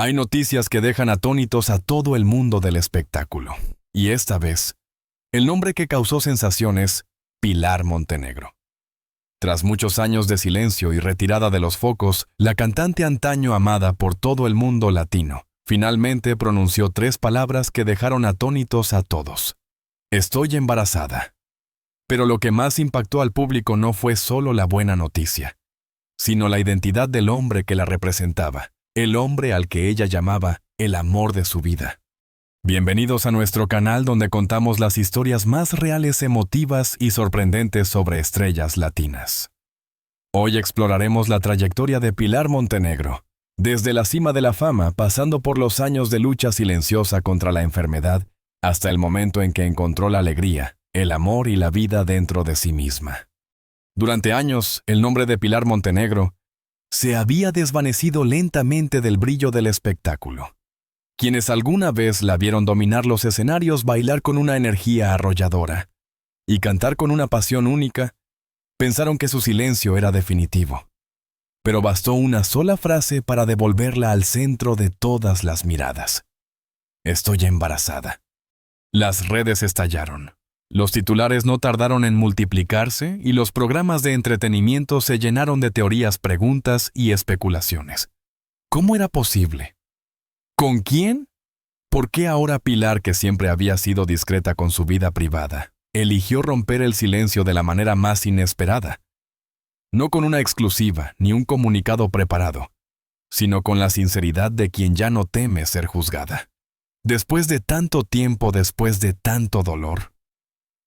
Hay noticias que dejan atónitos a todo el mundo del espectáculo. Y esta vez, el nombre que causó sensación es Pilar Montenegro. Tras muchos años de silencio y retirada de los focos, la cantante antaño amada por todo el mundo latino, finalmente pronunció 3 palabras que dejaron atónitos a todos. Estoy embarazada. Pero lo que más impactó al público no fue solo la buena noticia, sino la identidad del hombre que la representaba, el hombre al que ella llamaba el amor de su vida. Bienvenidos a nuestro canal donde contamos las historias más reales, emotivas y sorprendentes sobre estrellas latinas. Hoy exploraremos la trayectoria de Pilar Montenegro, desde la cima de la fama, pasando por los años de lucha silenciosa contra la enfermedad, hasta el momento en que encontró la alegría, el amor y la vida dentro de sí misma. Durante años, el nombre de Pilar Montenegro se había desvanecido lentamente del brillo del espectáculo. Quienes alguna vez la vieron dominar los escenarios, bailar con una energía arrolladora y cantar con una pasión única, pensaron que su silencio era definitivo. Pero bastó una sola frase para devolverla al centro de todas las miradas. Estoy embarazada. Las redes estallaron. Los titulares no tardaron en multiplicarse y los programas de entretenimiento se llenaron de teorías, preguntas y especulaciones. ¿Cómo era posible? ¿Con quién? ¿Por qué ahora Pilar, que siempre había sido discreta con su vida privada, eligió romper el silencio de la manera más inesperada? No con una exclusiva ni un comunicado preparado, sino con la sinceridad de quien ya no teme ser juzgada. Después de tanto tiempo, después de tanto dolor,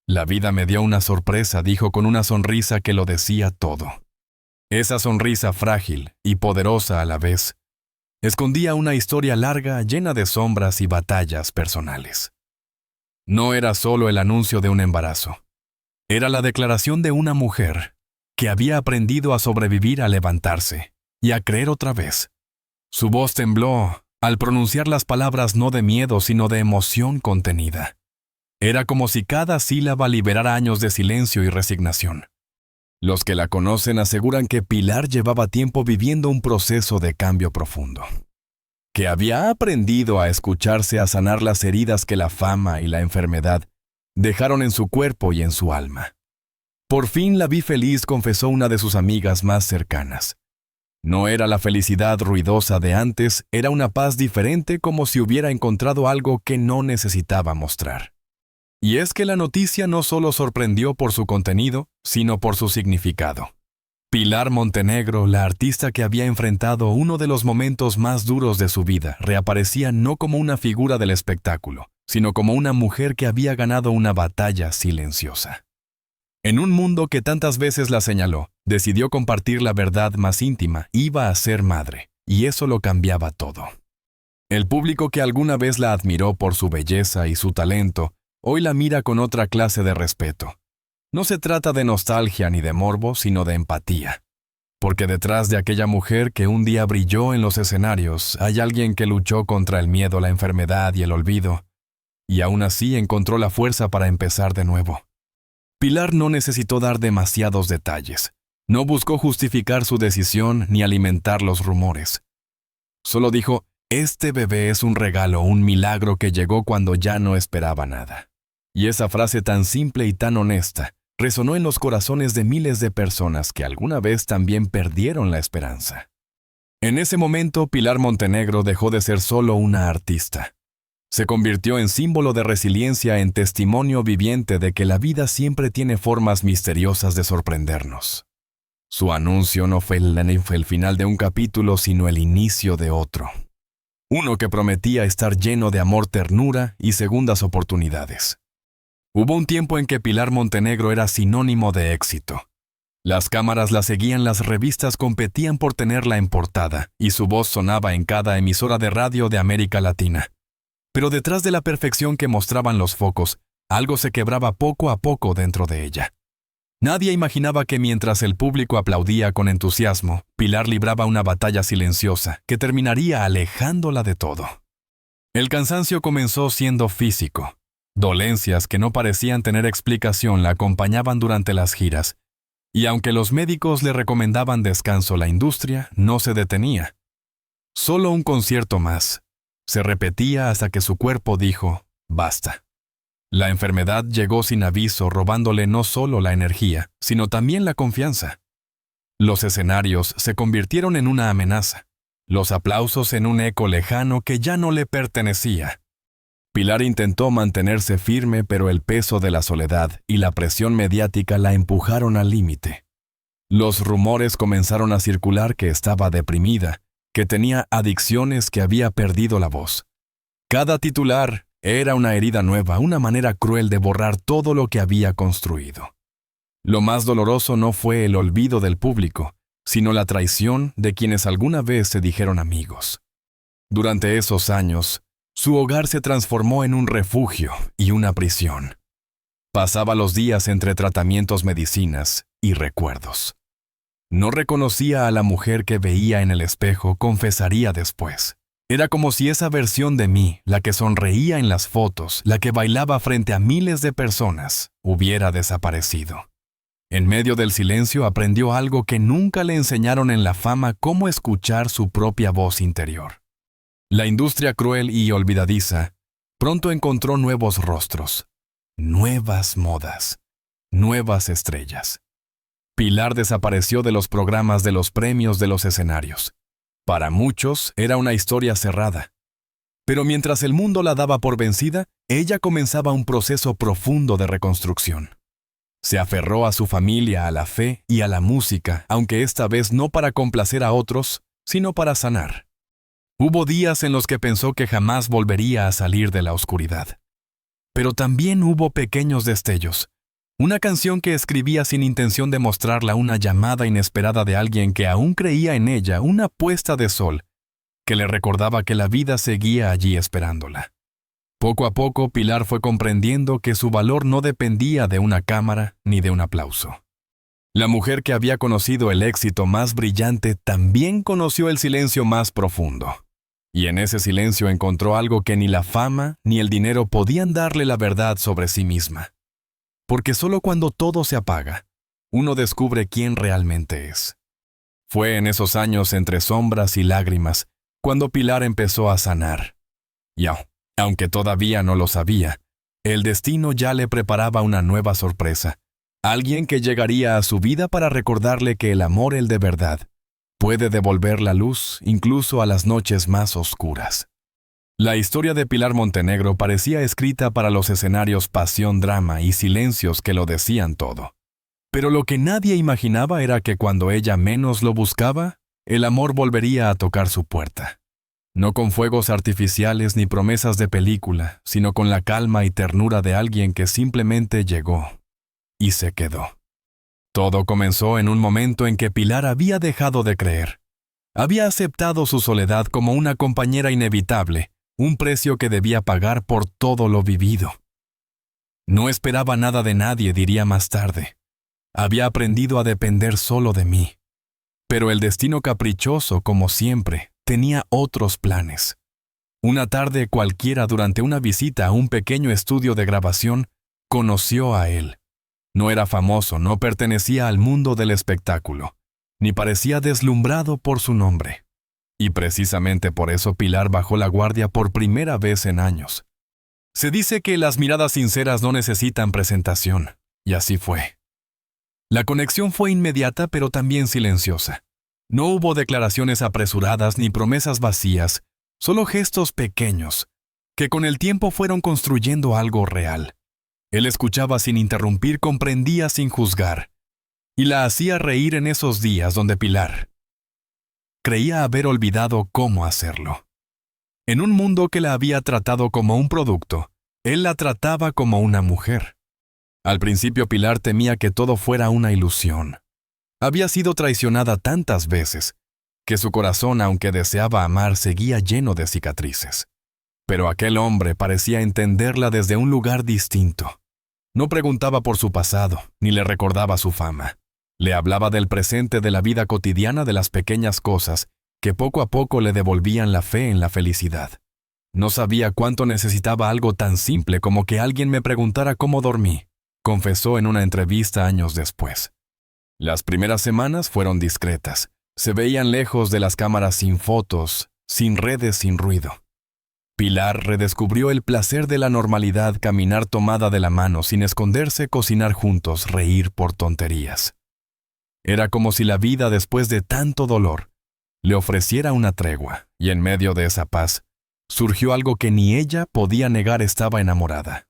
la vida me dio una sorpresa, dijo con una sonrisa que lo decía todo. Esa sonrisa frágil y poderosa a la vez, escondía una historia larga llena de sombras y batallas personales. No era solo el anuncio de un embarazo. Era la declaración de una mujer que había aprendido a sobrevivir, a levantarse y a creer otra vez. Su voz tembló al pronunciar las palabras no de miedo, sino de emoción contenida. Era como si cada sílaba liberara años de silencio y resignación. Los que la conocen aseguran que Pilar llevaba tiempo viviendo un proceso de cambio profundo, que había aprendido a escucharse, a sanar las heridas que la fama y la enfermedad dejaron en su cuerpo y en su alma. Por fin la vi feliz, confesó una de sus amigas más cercanas. No era la felicidad ruidosa de antes, era una paz diferente, como si hubiera encontrado algo que no necesitaba mostrar. Y es que la noticia no solo sorprendió por su contenido, sino por su significado. Pilar Montenegro, la artista que había enfrentado uno de los momentos más duros de su vida, reaparecía no como una figura del espectáculo, sino como una mujer que había ganado una batalla silenciosa. En un mundo que tantas veces la señaló, decidió compartir la verdad más íntima, iba a ser madre, y eso lo cambiaba todo. El público que alguna vez la admiró por su belleza y su talento, hoy la mira con otra clase de respeto. No se trata de nostalgia ni de morbo, sino de empatía. Porque detrás de aquella mujer que un día brilló en los escenarios, hay alguien que luchó contra el miedo, la enfermedad y el olvido, y aún así encontró la fuerza para empezar de nuevo. Pilar no necesitó dar demasiados detalles. No buscó justificar su decisión ni alimentar los rumores. Solo dijo, este bebé es un regalo, un milagro que llegó cuando ya no esperaba nada. Y esa frase tan simple y tan honesta resonó en los corazones de miles de personas que alguna vez también perdieron la esperanza. En ese momento, Pilar Montenegro dejó de ser solo una artista. Se convirtió en símbolo de resiliencia, en testimonio viviente de que la vida siempre tiene formas misteriosas de sorprendernos. Su anuncio no fue el final de un capítulo, sino el inicio de otro. Uno que prometía estar lleno de amor, ternura y segundas oportunidades. Hubo un tiempo en que Pilar Montenegro era sinónimo de éxito. Las cámaras la seguían, las revistas competían por tenerla en portada, y su voz sonaba en cada emisora de radio de América Latina. Pero detrás de la perfección que mostraban los focos, algo se quebraba poco a poco dentro de ella. Nadie imaginaba que mientras el público aplaudía con entusiasmo, Pilar libraba una batalla silenciosa que terminaría alejándola de todo. El cansancio comenzó siendo físico. Dolencias que no parecían tener explicación la acompañaban durante las giras, y aunque los médicos le recomendaban descanso, la industria no se detenía. Solo un concierto más. Se repetía hasta que su cuerpo dijo, basta. La enfermedad llegó sin aviso, robándole no solo la energía, sino también la confianza. Los escenarios se convirtieron en una amenaza, los aplausos en un eco lejano que ya no le pertenecía. Pilar intentó mantenerse firme, pero el peso de la soledad y la presión mediática la empujaron al límite. Los rumores comenzaron a circular que estaba deprimida, que tenía adicciones, que había perdido la voz. Cada titular era una herida nueva, una manera cruel de borrar todo lo que había construido. Lo más doloroso no fue el olvido del público, sino la traición de quienes alguna vez se dijeron amigos. Durante esos años, su hogar se transformó en un refugio y una prisión. Pasaba los días entre tratamientos, medicinas y recuerdos. No reconocía a la mujer que veía en el espejo, confesaría después. Era como si esa versión de mí, la que sonreía en las fotos, la que bailaba frente a miles de personas, hubiera desaparecido. En medio del silencio aprendió algo que nunca le enseñaron en la fama: cómo escuchar su propia voz interior. La industria cruel y olvidadiza pronto encontró nuevos rostros, nuevas modas, nuevas estrellas. Pilar desapareció de los programas, de los premios, de los escenarios. Para muchos era una historia cerrada. Pero mientras el mundo la daba por vencida, ella comenzaba un proceso profundo de reconstrucción. Se aferró a su familia, a la fe y a la música, aunque esta vez no para complacer a otros, sino para sanar. Hubo días en los que pensó que jamás volvería a salir de la oscuridad. Pero también hubo pequeños destellos. Una canción que escribía sin intención de mostrarla, una llamada inesperada de alguien que aún creía en ella, una puesta de sol, que le recordaba que la vida seguía allí esperándola. Poco a poco, Pilar fue comprendiendo que su valor no dependía de una cámara ni de un aplauso. La mujer que había conocido el éxito más brillante también conoció el silencio más profundo. Y en ese silencio encontró algo que ni la fama ni el dinero podían darle: la verdad sobre sí misma. Porque solo cuando todo se apaga, uno descubre quién realmente es. Fue en esos años entre sombras y lágrimas cuando Pilar empezó a sanar. Y aunque todavía no lo sabía, el destino ya le preparaba una nueva sorpresa. Alguien que llegaría a su vida para recordarle que el amor, el de verdad, puede devolver la luz incluso a las noches más oscuras. La historia de Pilar Montenegro parecía escrita para los escenarios pasión, drama y silencios que lo decían todo. Pero lo que nadie imaginaba era que cuando ella menos lo buscaba, el amor volvería a tocar su puerta. No con fuegos artificiales ni promesas de película, sino con la calma y ternura de alguien que simplemente llegó y se quedó. Todo comenzó en un momento en que Pilar había dejado de creer. Había aceptado su soledad como una compañera inevitable, un precio que debía pagar por todo lo vivido. No esperaba nada de nadie, diría más tarde. Había aprendido a depender solo de mí. Pero el destino caprichoso, como siempre, tenía otros planes. Una tarde cualquiera, durante una visita a un pequeño estudio de grabación, conoció a él. No era famoso, no pertenecía al mundo del espectáculo, ni parecía deslumbrado por su nombre. Y precisamente por eso Pilar bajó la guardia por primera vez en años. Se dice que las miradas sinceras no necesitan presentación, y así fue. La conexión fue inmediata, pero también silenciosa. No hubo declaraciones apresuradas ni promesas vacías, solo gestos pequeños, que con el tiempo fueron construyendo algo real. Él escuchaba sin interrumpir, comprendía sin juzgar, y la hacía reír en esos días donde Pilar creía haber olvidado cómo hacerlo. En un mundo que la había tratado como un producto, él la trataba como una mujer. Al principio Pilar temía que todo fuera una ilusión. Había sido traicionada tantas veces que su corazón, aunque deseaba amar, seguía lleno de cicatrices. Pero aquel hombre parecía entenderla desde un lugar distinto. No preguntaba por su pasado, ni le recordaba su fama. Le hablaba del presente, de la vida cotidiana, de las pequeñas cosas que poco a poco le devolvían la fe en la felicidad. No sabía cuánto necesitaba algo tan simple como que alguien me preguntara cómo dormí, confesó en una entrevista años después. Las primeras semanas fueron discretas. Se veían lejos de las cámaras, sin fotos, sin redes, sin ruido. Pilar redescubrió el placer de la normalidad, caminar tomada de la mano, sin esconderse, cocinar juntos, reír por tonterías. Era como si la vida, después de tanto dolor, le ofreciera una tregua, y en medio de esa paz, surgió algo que ni ella podía negar: estaba enamorada.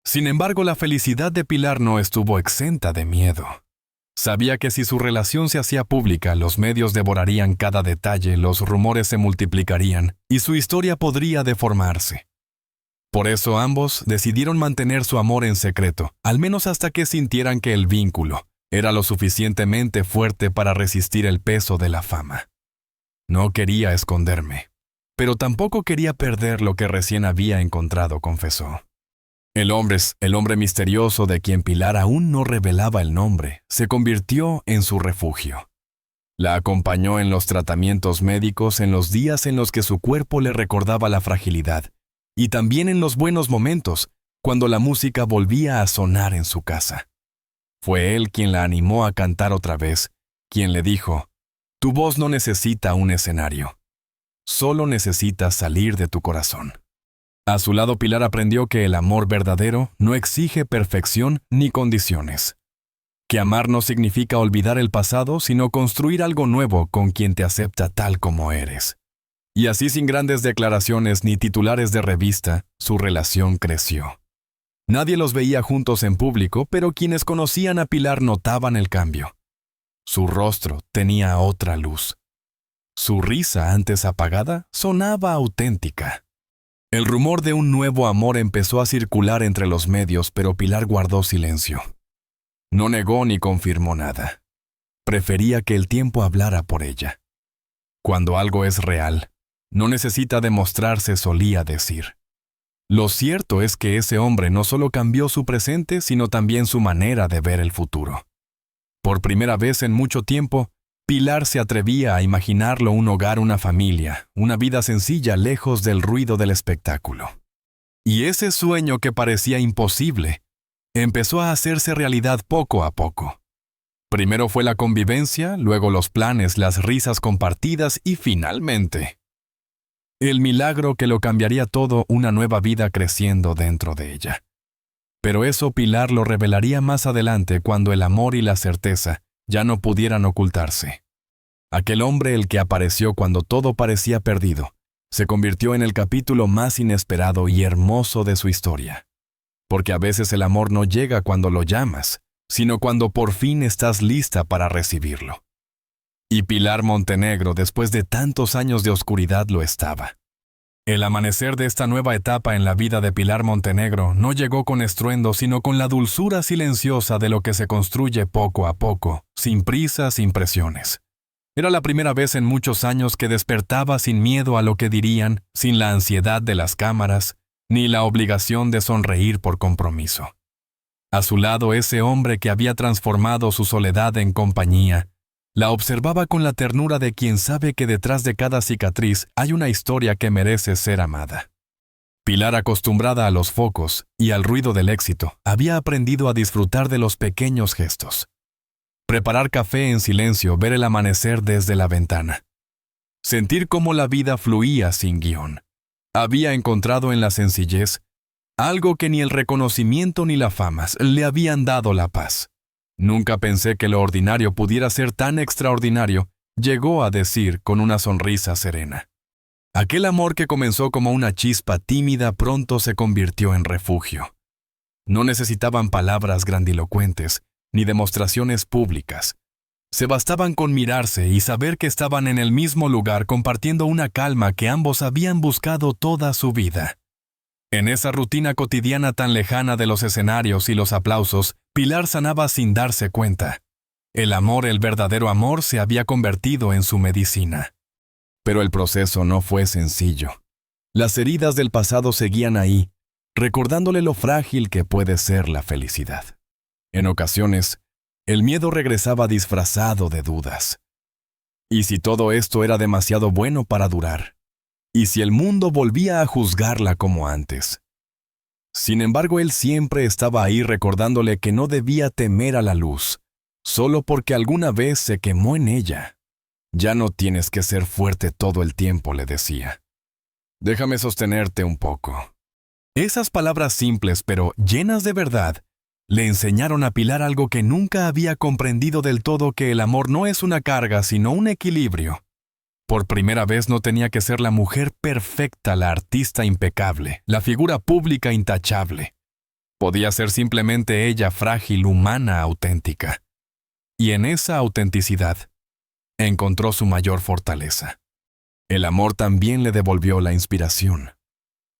Sin embargo, la felicidad de Pilar no estuvo exenta de miedo. Sabía que si su relación se hacía pública, los medios devorarían cada detalle, los rumores se multiplicarían y su historia podría deformarse. Por eso ambos decidieron mantener su amor en secreto, al menos hasta que sintieran que el vínculo era lo suficientemente fuerte para resistir el peso de la fama. No quería esconderme, pero tampoco quería perder lo que recién había encontrado, confesó. El hombre misterioso de quien Pilar aún no revelaba el nombre, se convirtió en su refugio. La acompañó en los tratamientos médicos, en los días en los que su cuerpo le recordaba la fragilidad, y también en los buenos momentos, cuando la música volvía a sonar en su casa. Fue él quien la animó a cantar otra vez, quien le dijo: «Tu voz no necesita un escenario, solo necesitas salir de tu corazón». A su lado, Pilar aprendió que el amor verdadero no exige perfección ni condiciones. Que amar no significa olvidar el pasado, sino construir algo nuevo con quien te acepta tal como eres. Y así, sin grandes declaraciones ni titulares de revista, su relación creció. Nadie los veía juntos en público, pero quienes conocían a Pilar notaban el cambio. Su rostro tenía otra luz. Su risa, antes apagada, sonaba auténtica. El rumor de un nuevo amor empezó a circular entre los medios, pero Pilar guardó silencio. No negó ni confirmó nada. Prefería que el tiempo hablara por ella. Cuando algo es real, no necesita demostrarse, solía decir. Lo cierto es que ese hombre no solo cambió su presente, sino también su manera de ver el futuro. Por primera vez en mucho tiempo, Pilar se atrevía a imaginarlo: un hogar, una familia, una vida sencilla, lejos del ruido del espectáculo. Y ese sueño que parecía imposible, empezó a hacerse realidad poco a poco. Primero fue la convivencia, luego los planes, las risas compartidas y finalmente el milagro que lo cambiaría todo: una nueva vida creciendo dentro de ella. Pero eso Pilar lo revelaría más adelante, cuando el amor y la certeza ya no pudieran ocultarse. Aquel hombre, el que apareció cuando todo parecía perdido, se convirtió en el capítulo más inesperado y hermoso de su historia. Porque a veces el amor no llega cuando lo llamas, sino cuando por fin estás lista para recibirlo. Y Pilar Montenegro, después de tantos años de oscuridad, lo estaba. El amanecer de esta nueva etapa en la vida de Pilar Montenegro no llegó con estruendo, sino con la dulzura silenciosa de lo que se construye poco a poco, sin prisa, sin presiones. Era la primera vez en muchos años que despertaba sin miedo a lo que dirían, sin la ansiedad de las cámaras, ni la obligación de sonreír por compromiso. A su lado, ese hombre que había transformado su soledad en compañía, la observaba con la ternura de quien sabe que detrás de cada cicatriz hay una historia que merece ser amada. Pilar, acostumbrada a los focos y al ruido del éxito, había aprendido a disfrutar de los pequeños gestos. Preparar café en silencio, ver el amanecer desde la ventana. Sentir cómo la vida fluía sin guión. Había encontrado en la sencillez algo que ni el reconocimiento ni la fama le habían dado: la paz. Nunca pensé que lo ordinario pudiera ser tan extraordinario, llegó a decir con una sonrisa serena. Aquel amor que comenzó como una chispa tímida pronto se convirtió en refugio. No necesitaban palabras grandilocuentes, ni demostraciones públicas. Se bastaban con mirarse y saber que estaban en el mismo lugar, compartiendo una calma que ambos habían buscado toda su vida. En esa rutina cotidiana tan lejana de los escenarios y los aplausos, Pilar sanaba sin darse cuenta. El amor, el verdadero amor, se había convertido en su medicina. Pero el proceso no fue sencillo. Las heridas del pasado seguían ahí, recordándole lo frágil que puede ser la felicidad. En ocasiones, el miedo regresaba disfrazado de dudas. ¿Y si todo esto era demasiado bueno para durar? ¿Y si el mundo volvía a juzgarla como antes? Sin embargo, él siempre estaba ahí, recordándole que no debía temer a la luz, solo porque alguna vez se quemó en ella. Ya no tienes que ser fuerte todo el tiempo, le decía. Déjame sostenerte un poco. Esas palabras simples pero llenas de verdad le enseñaron a Pilar algo que nunca había comprendido del todo, que el amor no es una carga, sino un equilibrio. Por primera vez no tenía que ser la mujer perfecta, la artista impecable, la figura pública intachable. Podía ser simplemente ella, frágil, humana, auténtica. Y en esa autenticidad encontró su mayor fortaleza. El amor también le devolvió la inspiración.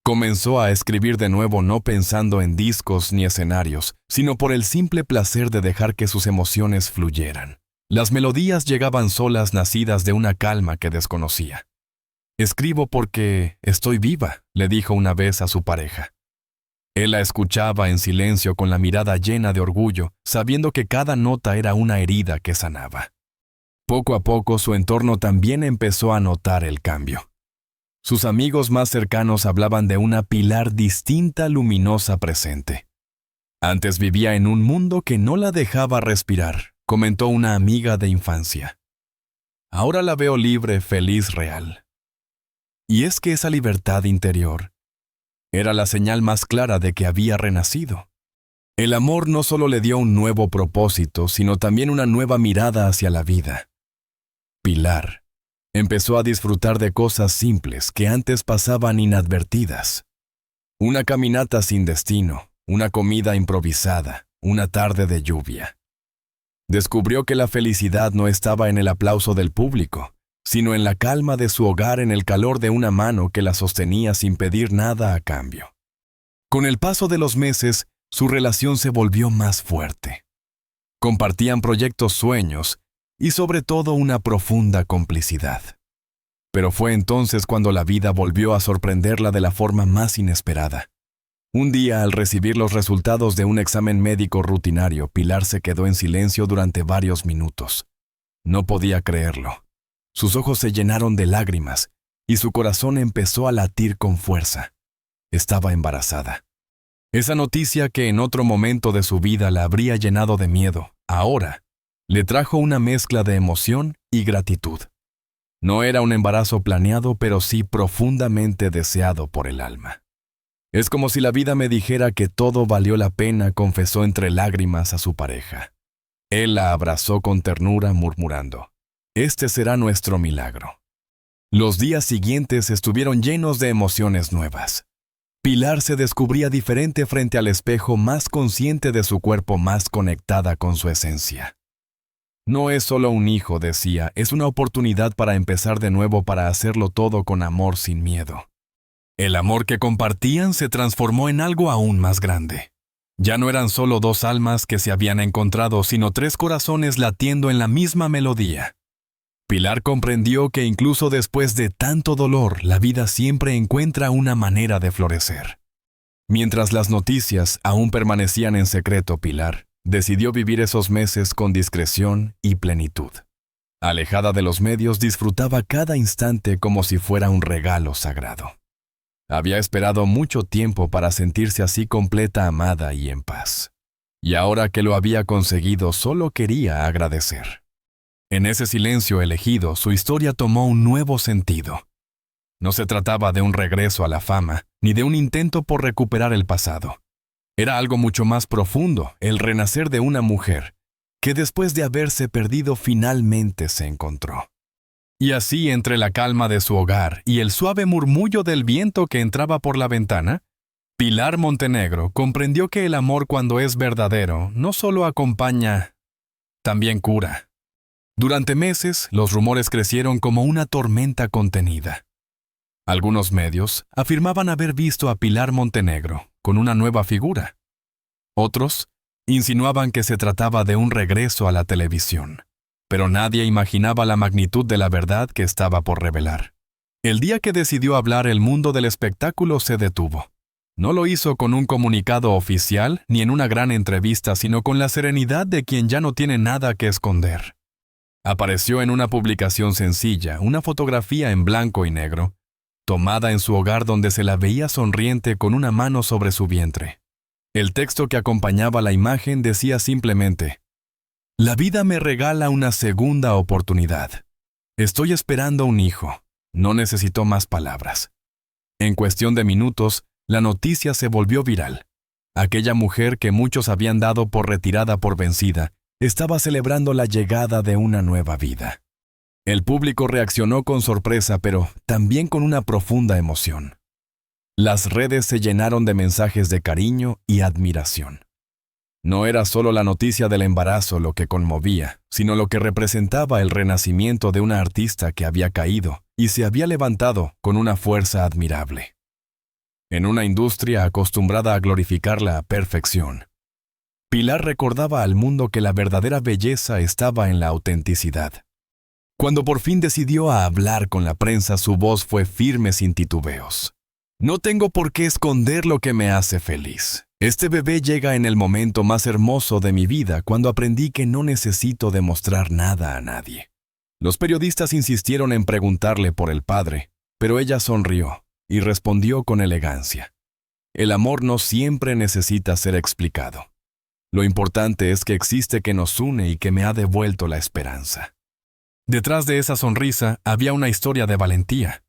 Comenzó a escribir de nuevo, no pensando en discos ni escenarios, sino por el simple placer de dejar que sus emociones fluyeran. Las melodías llegaban solas, nacidas de una calma que desconocía. «Escribo porque estoy viva», le dijo una vez a su pareja. Él la escuchaba en silencio, con la mirada llena de orgullo, sabiendo que cada nota era una herida que sanaba. Poco a poco su entorno también empezó a notar el cambio. Sus amigos más cercanos hablaban de una Pilar distinta, luminosa, presente. Antes vivía en un mundo que no la dejaba respirar, comentó una amiga de infancia. Ahora la veo libre, feliz, real. Y es que esa libertad interior era la señal más clara de que había renacido. El amor no solo le dio un nuevo propósito, sino también una nueva mirada hacia la vida. Pilar empezó a disfrutar de cosas simples que antes pasaban inadvertidas. Una caminata sin destino, una comida improvisada, una tarde de lluvia. Descubrió que la felicidad no estaba en el aplauso del público, sino en la calma de su hogar, en el calor de una mano que la sostenía sin pedir nada a cambio. Con el paso de los meses, su relación se volvió más fuerte. Compartían proyectos, sueños y sobre todo una profunda complicidad. Pero fue entonces cuando la vida volvió a sorprenderla de la forma más inesperada. Un día, al recibir los resultados de un examen médico rutinario, Pilar se quedó en silencio durante varios minutos. No podía creerlo. Sus ojos se llenaron de lágrimas y su corazón empezó a latir con fuerza. Estaba embarazada. Esa noticia, que en otro momento de su vida la habría llenado de miedo, ahora le trajo una mezcla de emoción y gratitud. No era un embarazo planeado, pero sí profundamente deseado por el alma. «Es como si la vida me dijera que todo valió la pena», confesó entre lágrimas a su pareja. Él la abrazó con ternura, murmurando: «Este será nuestro milagro». Los días siguientes estuvieron llenos de emociones nuevas. Pilar se descubría diferente frente al espejo, más consciente de su cuerpo, más conectada con su esencia. «No es solo un hijo», decía, «es una oportunidad para empezar de nuevo, para hacerlo todo con amor, sin miedo». El amor que compartían se transformó en algo aún más grande. Ya no eran solo dos almas que se habían encontrado, sino tres corazones latiendo en la misma melodía. Pilar comprendió que incluso después de tanto dolor, la vida siempre encuentra una manera de florecer. Mientras las noticias aún permanecían en secreto, Pilar decidió vivir esos meses con discreción y plenitud. Alejada de los medios, disfrutaba cada instante como si fuera un regalo sagrado. Había esperado mucho tiempo para sentirse así, completa, amada y en paz. Y ahora que lo había conseguido, solo quería agradecer. En ese silencio elegido, su historia tomó un nuevo sentido. No se trataba de un regreso a la fama, ni de un intento por recuperar el pasado. Era algo mucho más profundo, el renacer de una mujer que después de haberse perdido finalmente se encontró. Y así, entre la calma de su hogar y el suave murmullo del viento que entraba por la ventana, Pilar Montenegro comprendió que el amor, cuando es verdadero, no solo acompaña, también cura. Durante meses, los rumores crecieron como una tormenta contenida. Algunos medios afirmaban haber visto a Pilar Montenegro con una nueva figura. Otros insinuaban que se trataba de un regreso a la televisión. Pero nadie imaginaba la magnitud de la verdad que estaba por revelar. El día que decidió hablar, el mundo del espectáculo se detuvo. No lo hizo con un comunicado oficial ni en una gran entrevista, sino con la serenidad de quien ya no tiene nada que esconder. Apareció en una publicación sencilla, una fotografía en blanco y negro, tomada en su hogar, donde se la veía sonriente con una mano sobre su vientre. El texto que acompañaba la imagen decía simplemente: «La vida me regala una segunda oportunidad. Estoy esperando un hijo. No necesitó más palabras. En cuestión de minutos, la noticia se volvió viral. Aquella mujer que muchos habían dado por retirada por vencida, estaba celebrando la llegada de una nueva vida. El público reaccionó con sorpresa, pero también con una profunda emoción. Las redes se llenaron de mensajes de cariño y admiración. No era solo la noticia del embarazo lo que conmovía, sino lo que representaba el renacimiento de una artista que había caído y se había levantado con una fuerza admirable. En una industria acostumbrada a glorificar la perfección, Pilar recordaba al mundo que la verdadera belleza estaba en la autenticidad. Cuando por fin decidió a hablar con la prensa, su voz fue firme sin titubeos. No tengo por qué esconder lo que me hace feliz. Este bebé llega en el momento más hermoso de mi vida, cuando aprendí que no necesito demostrar nada a nadie. Los periodistas insistieron en preguntarle por el padre, pero ella sonrió y respondió con elegancia. El amor no siempre necesita ser explicado. Lo importante es que existe, que nos une y que me ha devuelto la esperanza. Detrás de esa sonrisa había una historia de valentía.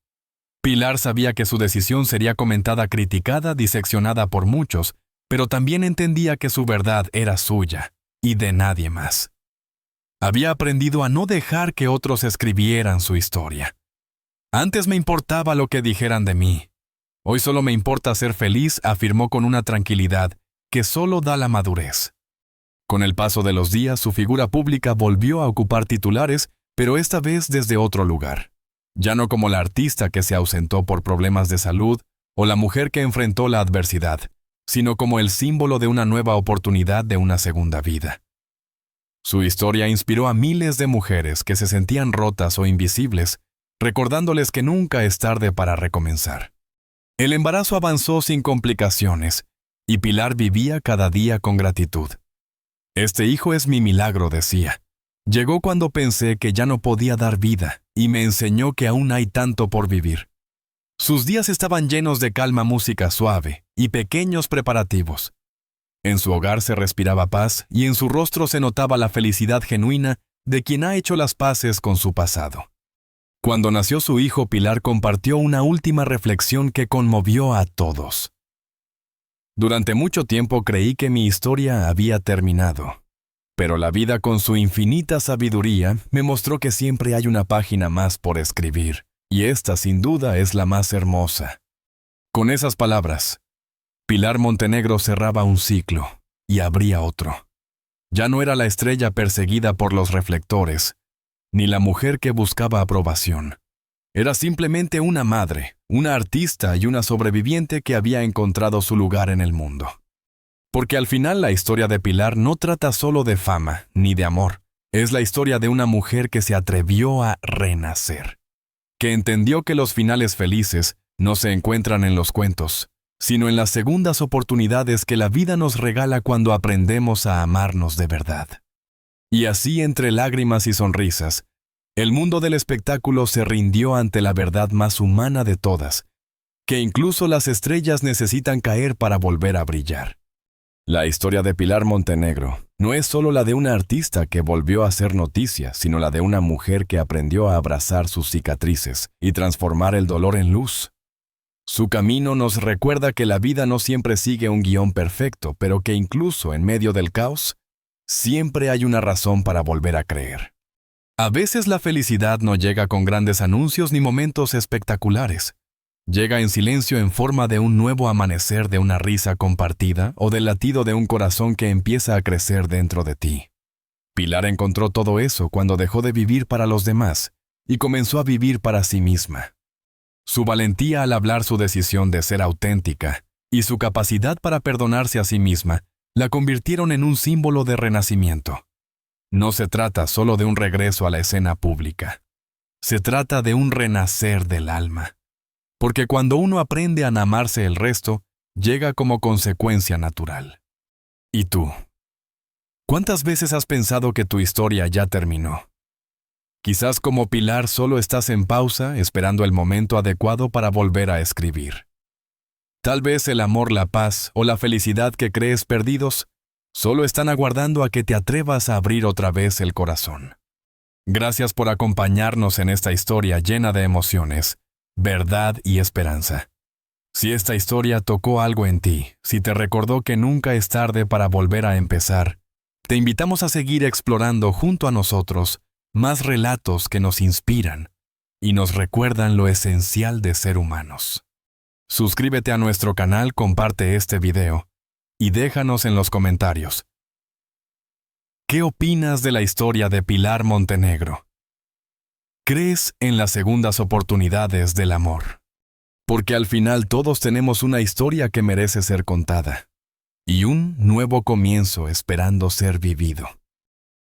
Pilar sabía que su decisión sería comentada, criticada, diseccionada por muchos, pero también entendía que su verdad era suya y de nadie más. Había aprendido a no dejar que otros escribieran su historia. Antes me importaba lo que dijeran de mí. Hoy solo me importa ser feliz, afirmó con una tranquilidad que solo da la madurez. Con el paso de los días, su figura pública volvió a ocupar titulares, pero esta vez desde otro lugar. Ya no como la artista que se ausentó por problemas de salud o la mujer que enfrentó la adversidad, sino como el símbolo de una nueva oportunidad, de una segunda vida. Su historia inspiró a miles de mujeres que se sentían rotas o invisibles, recordándoles que nunca es tarde para recomenzar. El embarazo avanzó sin complicaciones, y Pilar vivía cada día con gratitud. Este hijo es mi milagro, decía. Llegó cuando pensé que ya no podía dar vida, y me enseñó que aún hay tanto por vivir. Sus días estaban llenos de calma, música suave y pequeños preparativos. En su hogar se respiraba paz y en su rostro se notaba la felicidad genuina de quien ha hecho las paces con su pasado. Cuando nació su hijo, Pilar compartió una última reflexión que conmovió a todos. Durante mucho tiempo creí que mi historia había terminado, pero la vida, con su infinita sabiduría, me mostró que siempre hay una página más por escribir, y esta sin duda es la más hermosa. Con esas palabras, Pilar Montenegro cerraba un ciclo y abría otro. Ya no era la estrella perseguida por los reflectores, ni la mujer que buscaba aprobación. Era simplemente una madre, una artista y una sobreviviente que había encontrado su lugar en el mundo. Porque al final la historia de Pilar no trata solo de fama ni de amor. Es la historia de una mujer que se atrevió a renacer, que entendió que los finales felices no se encuentran en los cuentos, sino en las segundas oportunidades que la vida nos regala cuando aprendemos a amarnos de verdad. Y así, entre lágrimas y sonrisas, el mundo del espectáculo se rindió ante la verdad más humana de todas, que incluso las estrellas necesitan caer para volver a brillar. La historia de Pilar Montenegro no es solo la de una artista que volvió a ser noticia, sino la de una mujer que aprendió a abrazar sus cicatrices y transformar el dolor en luz. Su camino nos recuerda que la vida no siempre sigue un guión perfecto, pero que incluso en medio del caos, siempre hay una razón para volver a creer. A veces la felicidad no llega con grandes anuncios ni momentos espectaculares. Llega en silencio, en forma de un nuevo amanecer, de una risa compartida o del latido de un corazón que empieza a crecer dentro de ti. Pilar encontró todo eso cuando dejó de vivir para los demás y comenzó a vivir para sí misma. Su valentía al hablar, su decisión de ser auténtica y su capacidad para perdonarse a sí misma la convirtieron en un símbolo de renacimiento. No se trata solo de un regreso a la escena pública. Se trata de un renacer del alma. Porque cuando uno aprende a amarse, el resto llega como consecuencia natural. ¿Y tú? ¿Cuántas veces has pensado que tu historia ya terminó? Quizás como Pilar solo estás en pausa, esperando el momento adecuado para volver a escribir. Tal vez el amor, la paz o la felicidad que crees perdidos solo están aguardando a que te atrevas a abrir otra vez el corazón. Gracias por acompañarnos en esta historia llena de emociones, verdad y esperanza. Si esta historia tocó algo en ti, si te recordó que nunca es tarde para volver a empezar, te invitamos a seguir explorando junto a nosotros más relatos que nos inspiran y nos recuerdan lo esencial de ser humanos. Suscríbete a nuestro canal, comparte este video y déjanos en los comentarios. ¿Qué opinas de la historia de Pilar Montenegro? ¿Crees en las segundas oportunidades del amor? Porque al final todos tenemos una historia que merece ser contada y un nuevo comienzo esperando ser vivido.